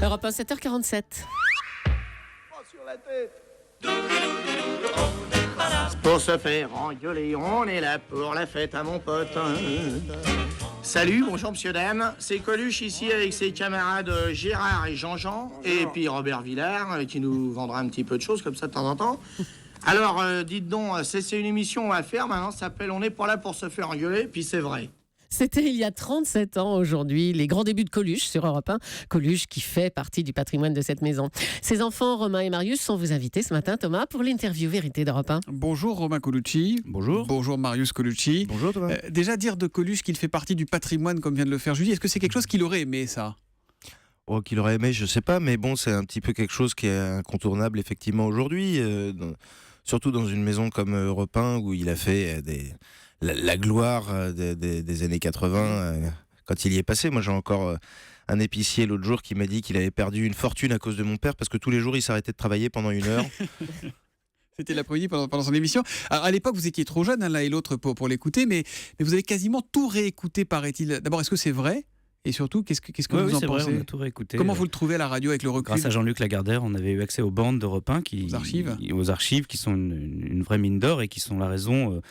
Europe 1, 7h47. Sur la tête. Pour se faire engueuler, on est là pour la fête à mon pote. Salut, bonjour monsieur, dame. C'est Coluche ici avec ses camarades Gérard et Jean-Jean. Et puis Robert Villard qui nous vendra un petit peu de choses comme ça de temps en temps. Alors, dites donc, c'est une émission à faire maintenant, ça s'appelle On n'est pas là pour se faire engueuler, puis c'est vrai. C'était il y a 37 ans aujourd'hui, les grands débuts de Coluche sur Europe 1. Coluche qui fait partie du patrimoine de cette maison. Ses enfants, Romain et Marius, sont vos invités ce matin, Thomas, pour l'interview Vérité d'Europe 1. Bonjour Romain Colucci. Bonjour. Bonjour Marius Colucci. Bonjour Thomas. Déjà dire de Coluche qu'il fait partie du patrimoine comme vient de le faire Julie, est-ce que c'est quelque chose qu'il aurait aimé ça ? Oh, qu'il aurait aimé, je sais pas, mais bon, c'est un petit peu quelque chose qui est incontournable effectivement aujourd'hui, surtout dans une maison comme Europe 1 où il a fait la gloire des années 80 quand il y est passé. Moi j'ai encore un épicier l'autre jour qui m'a dit qu'il avait perdu une fortune à cause de mon père parce que tous les jours il s'arrêtait de travailler pendant 1 heure. C'était l'après-midi pendant son émission. Alors, à l'époque, vous étiez trop jeunes, l'un et l'autre, pour l'écouter, mais vous avez quasiment tout réécouté, paraît-il. D'abord, est-ce que c'est vrai ? Et surtout, qu'est-ce que vous en pensez ? On a tout réécouté. Comment vous le trouvez à la radio avec le recul ? Grâce à Jean-Luc Lagardère, on avait eu accès aux bandes d'Europe 1 aux archives qui sont une vraie mine d'or et qui sont la raison,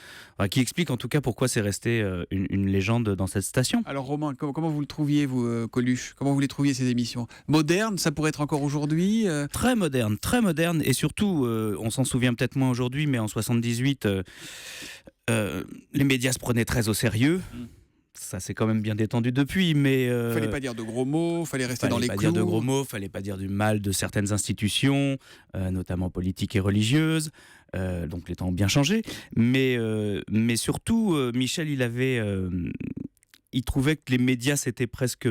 qui expliquent en tout cas pourquoi c'est resté une légende dans cette station. Alors Romain, comment vous le trouviez, vous, Coluche ? Comment vous les trouviez, ces émissions ? Moderne, ça pourrait être encore aujourd'hui Très moderne, et surtout, on s'en souvient peut-être moins aujourd'hui, mais en 78, les médias se prenaient très au sérieux. Ça s'est quand même bien détendu depuis, mais... Fallait pas dire de gros mots, fallait rester dans les clous. Fallait pas dire de gros mots, fallait pas dire du mal de certaines institutions, notamment politiques et religieuses. Donc les temps ont bien changé. Mais surtout, Michel, il trouvait que les médias, c'était presque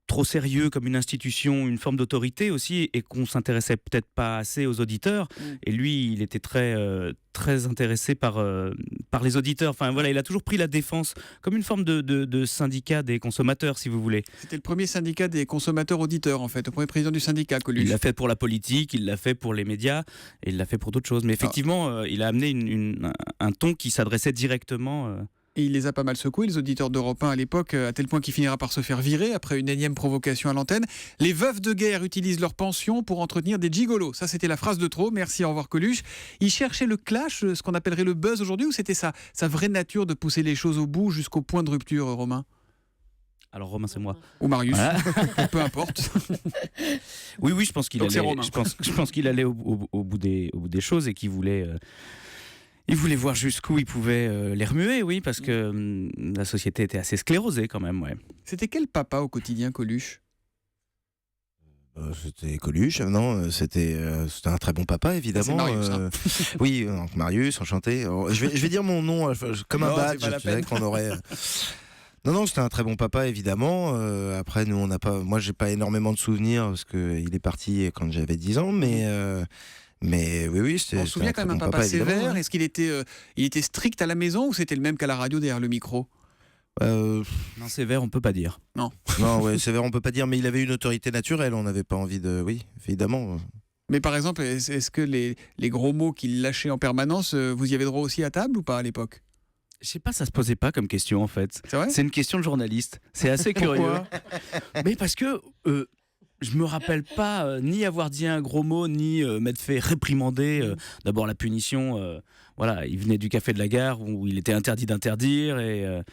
trop sérieux comme une institution, une forme d'autorité aussi, et qu'on s'intéressait peut-être pas assez aux auditeurs. Et lui, il était très intéressé par les auditeurs. Enfin voilà, il a toujours pris la défense comme une forme de syndicat des consommateurs, si vous voulez. C'était le premier syndicat des consommateurs auditeurs, en fait, le premier président du syndicat, Coluche. Il l'a fait pour la politique, il l'a fait pour les médias, et il l'a fait pour d'autres choses. Mais effectivement, il a amené un ton qui s'adressait directement... Et il les a pas mal secoués, les auditeurs d'Europe 1 à l'époque, à tel point qu'il finira par se faire virer après une énième provocation à l'antenne. Les veuves de guerre utilisent leur pension pour entretenir des gigolos. Ça, c'était la phrase de trop. Merci, au revoir Coluche. Il cherchait le clash, ce qu'on appellerait le buzz aujourd'hui, ou c'était sa vraie nature de pousser les choses au bout jusqu'au point de rupture, Romain ? Alors Romain, c'est moi. Ou Marius, voilà. Peu importe. Oui, je pense qu'il Donc allait. Je pense qu'il allait au bout des choses et qu'il voulait. Il voulait voir jusqu'où il pouvait les remuer, oui, parce que la société était assez sclérosée quand même, ouais. C'était quel papa au quotidien, Coluche ? C'était Coluche, non, c'était un très bon papa, évidemment. C'est Marius, hein. Oui, donc Marius, enchanté. Je vais dire mon nom comme un badge, tu sais, qu'on aurait... Non, c'était un très bon papa, évidemment. Après, nous, on n'a pas... Moi, j'ai pas énormément de souvenirs, parce qu'il est parti quand j'avais 10 ans, mais oui, c'était. On se souvient quand même un papa sévère. Est-ce qu'il était strict à la maison ou c'était le même qu'à la radio derrière le micro ? Non, sévère, on peut pas dire. Non, ouais, sévère, on peut pas dire, mais il avait une autorité naturelle. On n'avait pas envie de. Oui, évidemment. Mais par exemple, est-ce que les gros mots qu'il lâchait en permanence, vous y avez droit aussi à table ou pas à l'époque ? Je sais pas, ça se posait pas comme question en fait. C'est vrai ? C'est une question de journaliste. C'est assez curieux. Mais parce que. Je me rappelle pas ni avoir dit un gros mot, ni m'être fait réprimander. D'abord la punition, voilà, il venait du café de la gare où il était interdit d'interdire et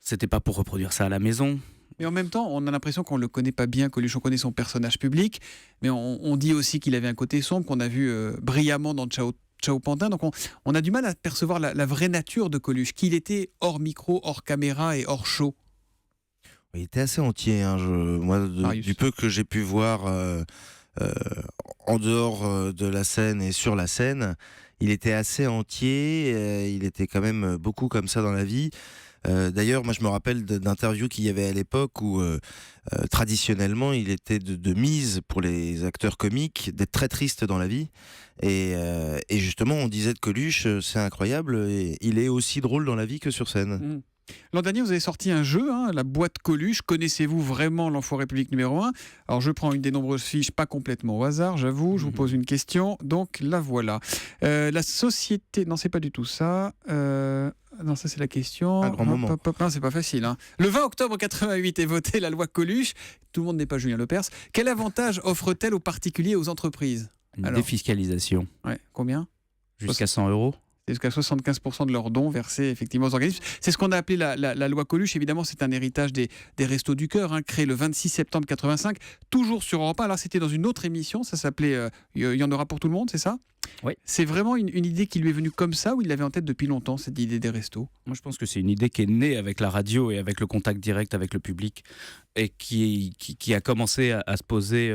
c'était pas pour reproduire ça à la maison. Mais en même temps, on a l'impression qu'on le connaît pas bien, Coluche, on connaît son personnage public, mais on dit aussi qu'il avait un côté sombre qu'on a vu brillamment dans Ciao Pantin. Donc on a du mal à percevoir la vraie nature de Coluche, qu'il était hors micro, hors caméra et hors show. Il était assez entier, hein. Moi, du peu que j'ai pu voir en dehors de la scène et sur la scène, il était assez entier, il était quand même beaucoup comme ça dans la vie. D'ailleurs, moi je me rappelle d'interviews qu'il y avait à l'époque où traditionnellement il était de mise pour les acteurs comiques d'être très triste dans la vie. Et justement, on disait de Coluche, c'est incroyable, il est aussi drôle dans la vie que sur scène. L'an dernier, vous avez sorti un jeu, la boîte Coluche. Connaissez-vous vraiment l'Enfant République numéro 1 ? Alors, je prends une des nombreuses fiches, pas complètement au hasard, j'avoue. Je vous pose une question. Donc, la voilà. La société... Non, c'est pas du tout ça. Non, ça, c'est la question. Un grand moment. Non, c'est pas facile. Le 20 octobre 88 est votée la loi Coluche. Tout le monde n'est pas Julien Lepers. Quel avantage offre-t-elle aux particuliers et aux entreprises ? Une défiscalisation. Ouais, combien ? Jusqu'à 100 €. Jusqu'à 75% de leurs dons versés effectivement aux organismes. C'est ce qu'on a appelé la loi Coluche. Évidemment, c'est un héritage des Restos du Cœur, créé le 26 septembre 85, toujours sur Europe 1. Alors, c'était dans une autre émission, ça s'appelait Il y en aura pour tout le monde, c'est ça ? Oui. C'est vraiment une idée qui lui est venue comme ça, ou il l'avait en tête depuis longtemps, cette idée des restos ? Moi, je pense que c'est une idée qui est née avec la radio et avec le contact direct avec le public, et qui a commencé à se poser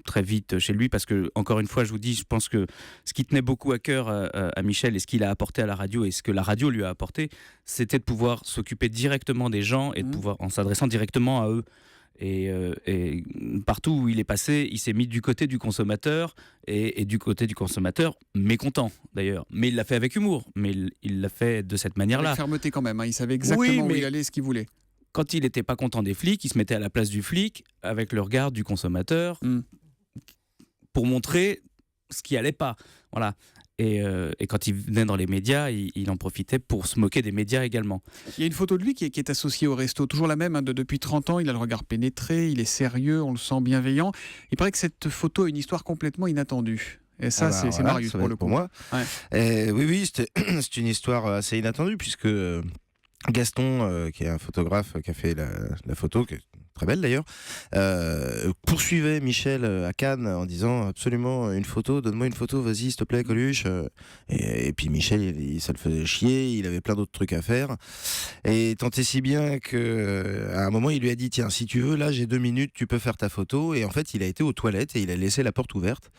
très vite chez lui, parce que, encore une fois, je vous dis, je pense que ce qui tenait beaucoup à cœur à Michel, et ce qu'il a apporté à la radio, et ce que la radio lui a apporté, c'était de pouvoir s'occuper directement des gens, et de pouvoir, en s'adressant directement à eux. Et partout où il est passé, il s'est mis du côté du consommateur, et du côté du consommateur mécontent d'ailleurs. Mais il l'a fait avec humour, mais il l'a fait de cette manière-là. Avec fermeté quand même, il savait exactement où il allait, ce qu'il voulait. Quand il n'était pas content des flics, il se mettait à la place du flic avec le regard du consommateur pour montrer ce qui allait pas. Voilà. Et quand il venait dans les médias, il en profitait pour se moquer des médias également. Il y a une photo de lui qui est associée au resto, toujours la même, depuis 30 ans. Il a le regard pénétré, il est sérieux, on le sent bienveillant. Il paraît que cette photo a une histoire complètement inattendue. Et ça, c'est voilà, Marius pour le coup. Pour moi. Ouais. Oui, c'est une histoire assez inattendue, puisque Gaston, qui est un photographe qui a fait la photo, qui est très belle d'ailleurs, poursuivait Michel à Cannes en disant absolument une photo, donne-moi une photo, vas-y s'il te plaît Coluche. Et puis Michel, ça le faisait chier, il avait plein d'autres trucs à faire. Et tant et si bien qu'à un moment il lui a dit tiens, si tu veux, là j'ai 2 minutes, tu peux faire ta photo. Et en fait il a été aux toilettes et il a laissé la porte ouverte.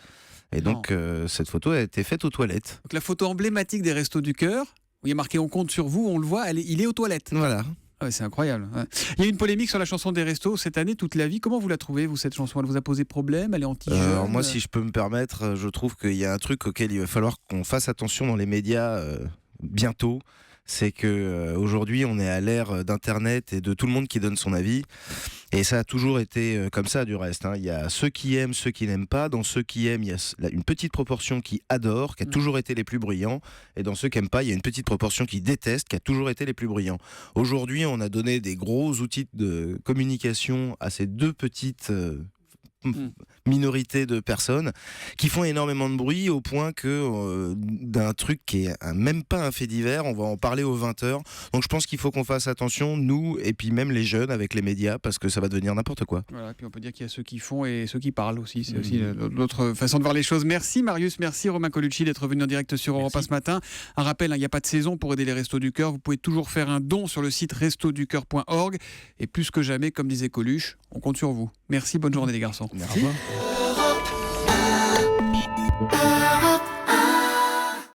Et donc cette photo a été faite aux toilettes. Donc la photo emblématique des Restos du Cœur, où il est marqué on compte sur vous, on le voit, il est aux toilettes. Voilà. Ah ouais, c'est incroyable. Ouais. Il y a eu une polémique sur la chanson des Restos cette année, toute la vie. Comment vous la trouvez, vous, cette chanson ? Elle vous a posé problème ? Elle est anti-jeune ? Moi, si je peux me permettre, je trouve qu'il y a un truc auquel il va falloir qu'on fasse attention dans les médias bientôt. C'est qu'aujourd'hui, on est à l'ère d'Internet et de tout le monde qui donne son avis. Et ça a toujours été comme ça, du reste. Il y a ceux qui aiment, ceux qui n'aiment pas. Dans ceux qui aiment, il y a une petite proportion qui adore, qui a toujours été les plus brillants. Et dans ceux qui n'aiment pas, il y a une petite proportion qui déteste, qui a toujours été les plus brillants. Aujourd'hui, on a donné des gros outils de communication à ces deux petites minorité de personnes qui font énormément de bruit au point que d'un truc qui est même pas un fait divers, on va en parler aux 20h. Donc je pense qu'il faut qu'on fasse attention, nous et puis même les jeunes avec les médias, parce que ça va devenir n'importe quoi. Voilà, et puis on peut dire qu'il y a ceux qui font et ceux qui parlent aussi. C'est aussi l'autre façon de voir les choses. Merci Marius, merci Romain Colucci d'être venu en direct sur Europe 1 ce matin. Un rappel, il n'y a pas de saison pour aider les Restos du Cœur. Vous pouvez toujours faire un don sur le site restoducoeur.org. Et plus que jamais, comme disait Coluche, on compte sur vous. Merci, bonne journée les garçons. Merci. Au revoir.